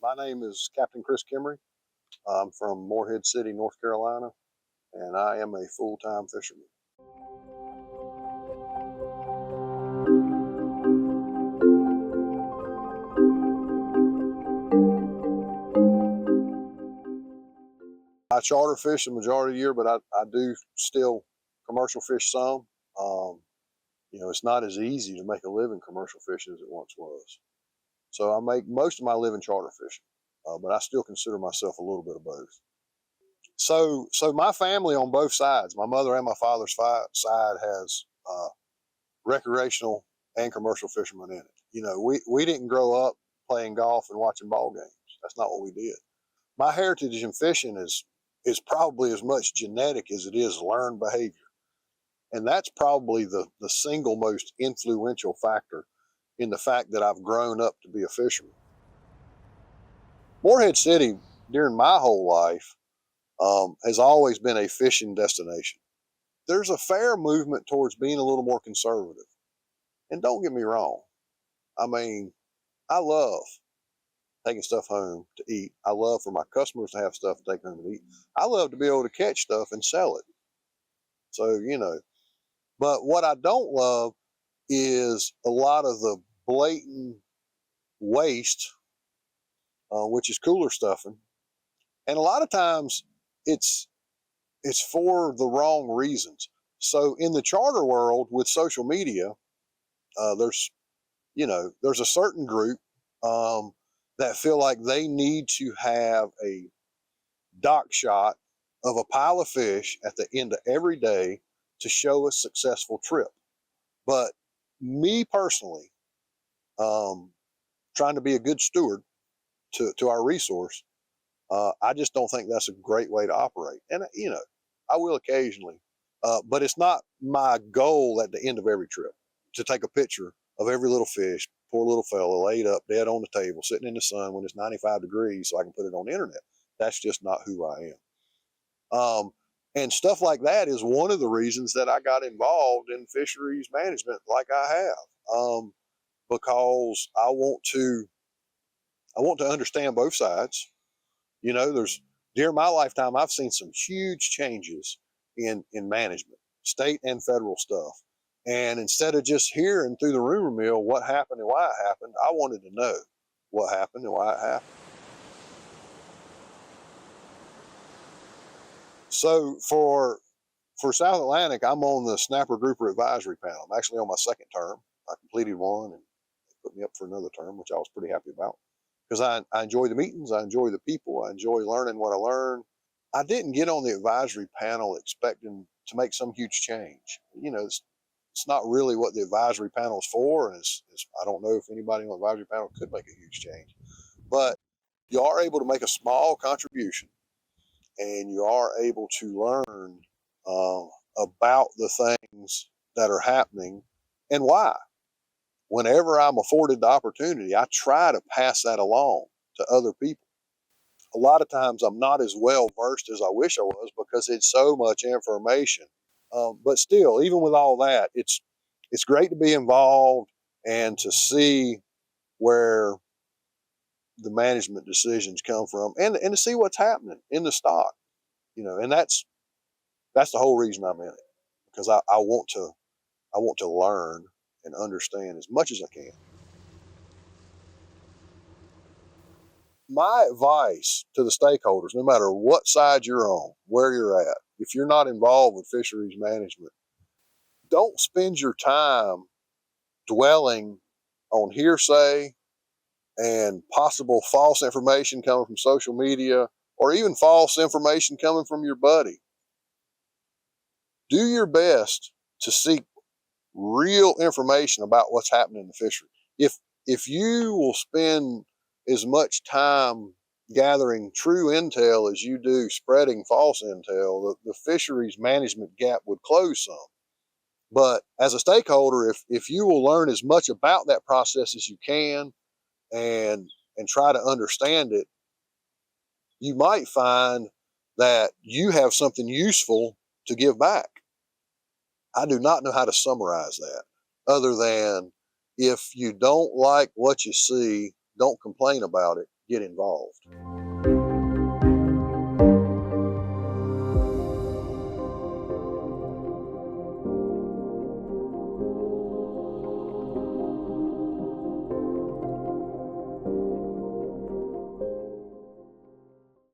My name is Captain Chris Kimrey. I'm from Morehead City, North Carolina, and I am a full-time fisherman. I charter fish the majority of the year, but I do still commercial fish some. It's not as easy to make a living commercial fishing as it once was. So I make most of my living charter fishing, but I still consider myself a little bit of both. So my family on both sides, my mother and my father's side, has recreational and commercial fishermen in it. We didn't grow up playing golf and watching ball games. That's not what we did. My heritage in fishing is probably as much genetic as it is learned behavior. And that's probably the single most influential factor in the fact that I've grown up to be a fisherman. Morehead City, during my whole life, has always been a fishing destination. There's a fair movement towards being a little more conservative. And don't get me wrong. I mean, I love taking stuff home to eat. I love for my customers to have stuff to take home and eat. I love to be able to catch stuff and sell it. So, but what I don't love is a lot of the blatant waste, which is cooler stuffing. And a lot of times it's for the wrong reasons. So in the charter world with social media, there's a certain group that feel like they need to have a dock shot of a pile of fish at the end of every day to show a successful trip. But me personally, trying to be a good steward to our resource, I just don't think that's a great way to operate. And, I will occasionally, but it's not my goal at the end of every trip to take a picture of every little fish, poor little fella laid up dead on the table, sitting in the sun when it's 95 degrees so I can put it on the internet. That's just not who I am. And stuff like that is one of the reasons that I got involved in fisheries management like I have, because I want to understand both sides. During my lifetime, I've seen some huge changes in management, state and federal stuff. And instead of just hearing through the rumor mill what happened and why it happened, I wanted to know what happened and why it happened. So for South Atlantic, I'm on the Snapper Grouper Advisory Panel. I'm actually on my second term. I completed one and they put me up for another term, which I was pretty happy about because I enjoy the meetings, I enjoy the people, I enjoy learning what I learn. I didn't get on the advisory panel expecting to make some huge change. It's not really what the advisory panel is for, and I don't know if anybody on the advisory panel could make a huge change. But you are able to make a small contribution, and you are able to learn about the things that are happening and why. Whenever I'm afforded the opportunity, I try to pass that along to other people. A lot of times I'm not as well versed as I wish I was because it's so much information. But still, even with all that, it's great to be involved and to see where the management decisions come from and to see what's happening in the stock. And that's the whole reason I'm in it, because I want to learn and understand as much as I can. My advice to the stakeholders, no matter what side you're on, where you're at, if you're not involved with fisheries management, don't spend your time dwelling on hearsay and possible false information coming from social media or even false information coming from your buddy. Do your best to seek real information about what's happening in the fishery. If you will spend as much time gathering true intel as you do spreading false intel, the fisheries management gap would close some. But as a stakeholder, if you will learn as much about that process as you can and try to understand it, you might find that you have something useful to give back. I do not know how to summarize that other than if you don't like what you see, don't complain about it, get involved.